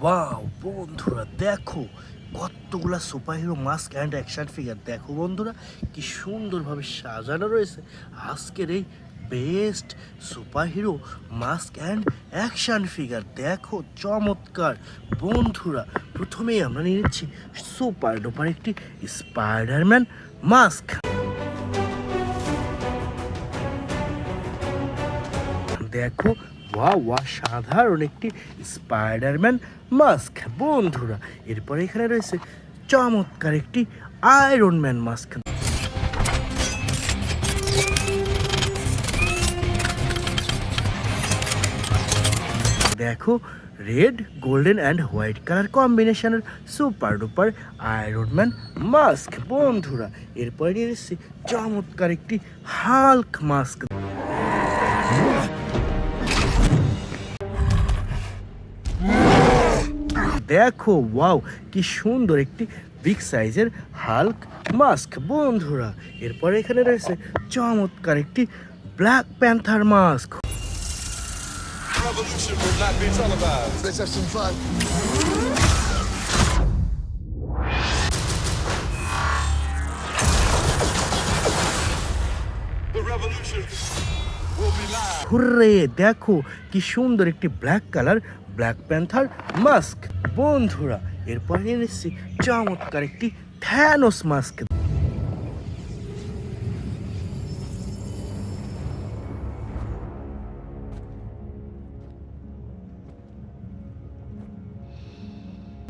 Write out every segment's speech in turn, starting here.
Wow বন্ধুরা দেখো কতগুলা superhero mask and action figure. দেখো বন্ধুরা কি সুন্দরভাবে সাজানো রয়েছে আজকের এই best superhero mask and action figure. দেখো চমৎকার বন্ধুরা। প্রথমেই আমরা নিয়ে নিচ্ছি সুপার ডুপার একটি স্পাইডারম্যান মাস্ক। দেখো ওয়া সাধারণ একটি স্পাইডারম্যান মাস্ক বন্ধুরা। এরপরে এখানে রয়েছে চমৎকার একটি আয়রন ম্যান মাস্ক। দেখো red golden and white colour কম্বিনেশনের super duper iron man mask বন্ধুরা। এরপরে নিয়ে এসেছি চমৎকার একটি হাল্ক মাস্ক। দেখো ওয়াও কি সুন্দর একটি বিগ সাইজের হাল্ক মাস্ক বন্ধুরা। এরপরে এখানে রয়েছে চমৎকার একটি Black Panther mask. Let's have some fun. The revolution will be live. Hurray দেখো কি সুন্দর একটি black colour Black Panther mask বন্ধুরা। এরপর নিয়ে নিচ্ছি চমৎকার একটি থ্যানোস মাস্ক।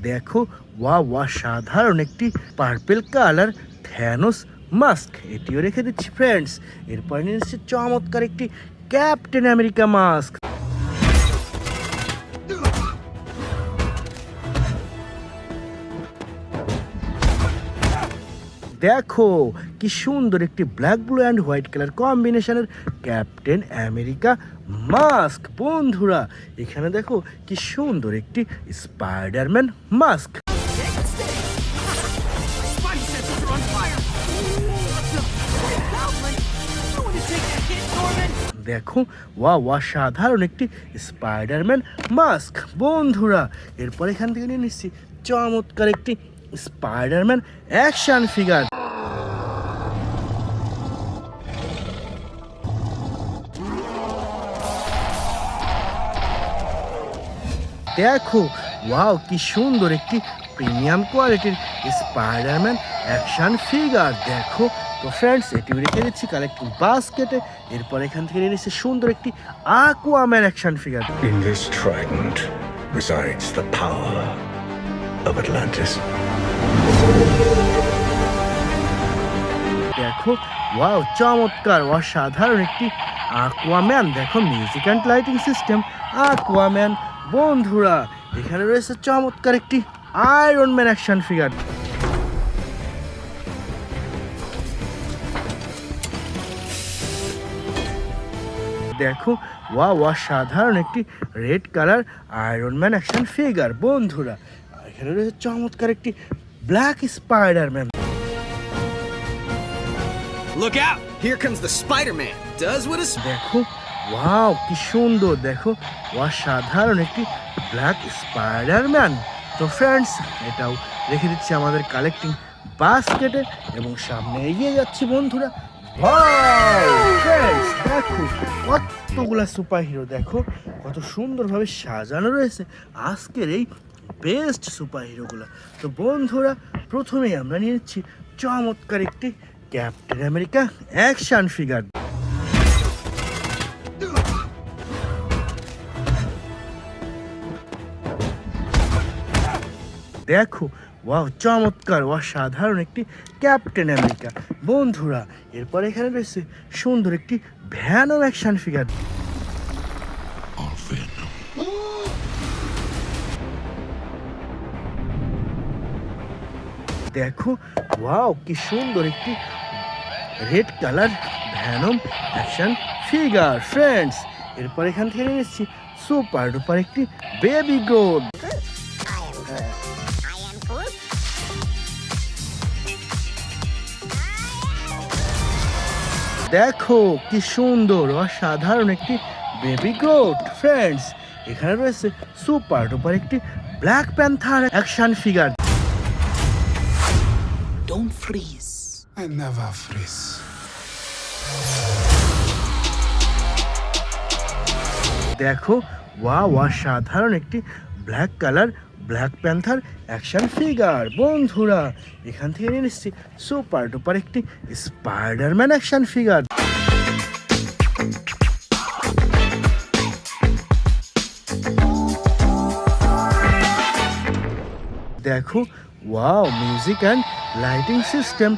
দেখো ওয়া সাধারণ একটি পার্পেল কালার থ্যানোস মাস্ক, এটিও রেখে দিচ্ছি ফ্রেন্ডস। এরপর নিয়ে নিচ্ছি চমৎকার একটি ক্যাপ্টেন আমেরিকা মাস্ক। দেখো কি সুন্দর একটি black blue and white colour কম্বিনেশনের ক্যাপ্টেন আমেরিকা মাস্ক বন্ধুরা। এখানে দেখো কি সুন্দর একটি স্পাইডারম্যান মাস্ক। দেখো ওয়া সাধারণ একটি স্পাইডারম্যান মাস্ক বন্ধুরা। এরপর এখান থেকে নিয়ে নিচ্ছি চমৎকার একটি স্পাইডারম্যান অ্যাকশন ফিগার। দেখো ওয়াও কি সুন্দর একটি প্রিমিয়াম কোয়ালিটির স্পাইডারম্যান অ্যাকশন ফিগার। দেখো তো ফ্রেন্ডস এটিও রেখে দিচ্ছি কালেক্টিং বাস্কেটে। এরপর এখান থেকে নিয়ে নিচ্ছি সুন্দর একটি Aquaman action figure. In this trident resides the power of Atlantis. দেখো ওয়াও চমৎকার অসাধারণ একটি আকুয়াম্যান। দেখো music and lighting system Aquaman বন্ধুরা। এখানে রয়েছে চমৎকার একটি আয়রন ম্যান অ্যাকশন ফিগার। দেখো ওয়া সাধারণ একটি red colour iron man action figure বন্ধুরা। এখানে রয়েছে চমৎকার একটি black Spiderman. Look out! Here comes the Spider-Man. Does what a দেখো ওয়াও কি সুন্দর। দেখো অসাধারণ একটি ব্ল্যাক স্পাইডারম্যান। তো ফ্রেন্ডস এটাও রেখে দিচ্ছি আমাদের কালেক্টিং বাস্কেটে এবং সামনে এগিয়ে যাচ্ছি বন্ধুরা। ফ্রেন্ডস দেখো কতগুলা সুপার হিরো, দেখো কত সুন্দরভাবে সাজানো রয়েছে আজকের এই বেস্ট সুপার হিরোগুলো। তো বন্ধুরা প্রথমেই আমরা নিয়ে নিচ্ছি চমৎকার একটি ক্যাপ্টেন আমেরিকা অ্যাকশন ফিগার। দেখো ওয়াও চমৎকার অসাধারণ একটি ক্যাপ্টেন আমেরিকা বন্ধুরা। এরপর এখানে রয়েছে সুন্দর একটি ভ্যানম অ্যাকশন ফিগার। দেখো ওয়াও কি সুন্দর একটি red colour Venom action figure friends. এরপর এখান থেকে নিচ্ছি সুপার ডুপার একটি বেবি গ্রোথ। দেখো কি সুন্দর অসাধারণ একটি বেবি গোট ফ্রেন্ডস। এখানে রয়েছে সুপার ডুপার একটি Black panther action figure. Don't freeze. I never freeze. দেখো ওয়াও অসাধারণ একটি black colour Black panther action figure. বন্ধুরা এখান থেকে নিয়ে নিচ্ছি সুপার ডুপার একটি স্পাইডারম্যান অ্যাকশন ফিগার। দেখো wow music and lighting system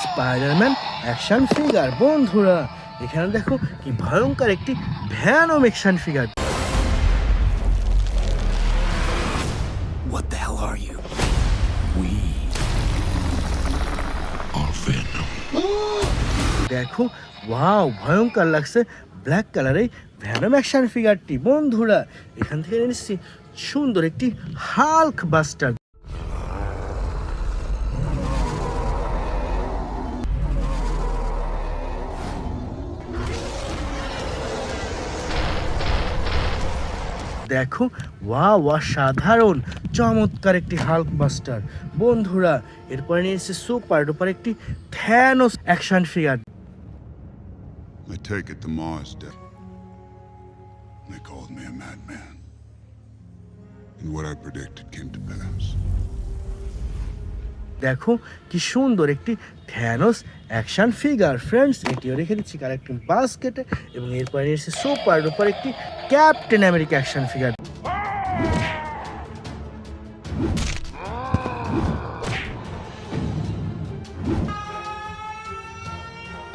Spiderman action figure. বন্ধুরা এখানে দেখো কি ভয়ঙ্কর একটি Venom action figure. What the hell are you? We are Venom. দেখো ওয়াও ভয়ঙ্কর লাগছে ব্ল্যাক কালারের ভ্যানম অ্যাকশন ফিগারটি। বন্ধুরা এখান থেকে নিচ্ছি সুন্দর একটি হাল্ক বাস্টার। দেখো ওয়াও অসাধারণ চমৎকার একটি হাল্ক বাস্টার। বন্ধুরা এরপরে নিয়েছে সুপার ডুপার একটি Thanos action figure. I take it the Mars dead. They called me a madman. And what I predicted came to pass. দেখো কি সুন্দর একটি থ্যানোস অ্যাকশন ফিগার। ফ্রেন্ডস এটিও রেখে দিচ্ছি কালেক্টিং বাস্কেটে। এবং এরপরে নিয়েছে সুপার ডুপার একটি ক্যাপ্টেন আমেরিকা অ্যাকশন ফিগার।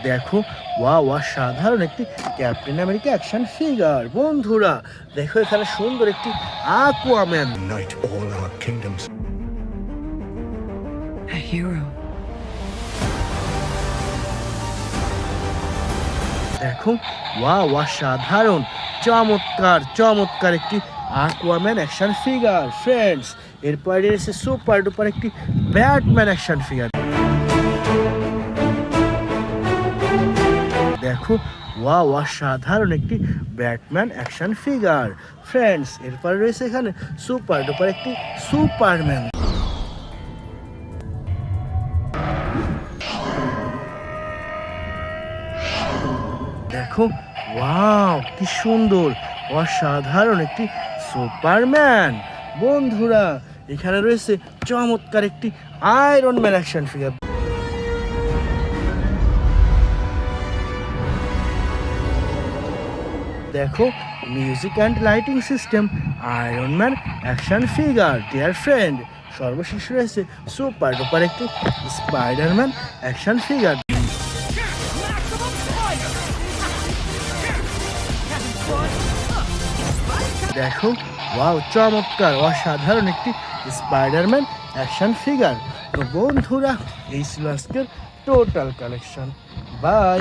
দেখো ওয়াও অসাধারণ একটি ক্যাপ্টেন আমেরিকা অ্যাকশন ফিগার। বন্ধুরা দেখো এখানে সুন্দর একটি আকুয়াম্যান। Unite all our kingdoms. A hero. দেখো ওয়াও অসাধারণ চমৎকার চমৎকার একটি আকুয়াম্যান অ্যাকশন ফিগার। ফ্রেন্ডস এরপরে এসে সুপার ডুপার একটি ব্যাটম্যান অ্যাকশন ফিগার। দেখো ওয়াও অসাধারণ একটি ব্যাটম্যান অ্যাকশন ফিগার। ফ্রেন্ডস এরপরে রয়েছে এখানে সুপার ডুপার একটি সুপারম্যান। দেখো ওয়াও কি সুন্দর অসাধারণ একটি সুপারম্যান। বন্ধুরা এখানে রয়েছে চমৎকার একটি আয়রন ম্যান অ্যাকশন ফিগার। দেখো music and lighting system iron man action figure. Dear friend সর্বশেষ রয়েছে সুপার ডুপার একটি স্পাইডারম্যান অ্যাকশন ফিগার। দেখো ওয়াও চমৎকার অসাধারণ একটি স্পাইডারম্যান অ্যাকশন ফিগার। তো বন্ধুরা এই ছিল আজকের টোটাল কালেকশন। বাই।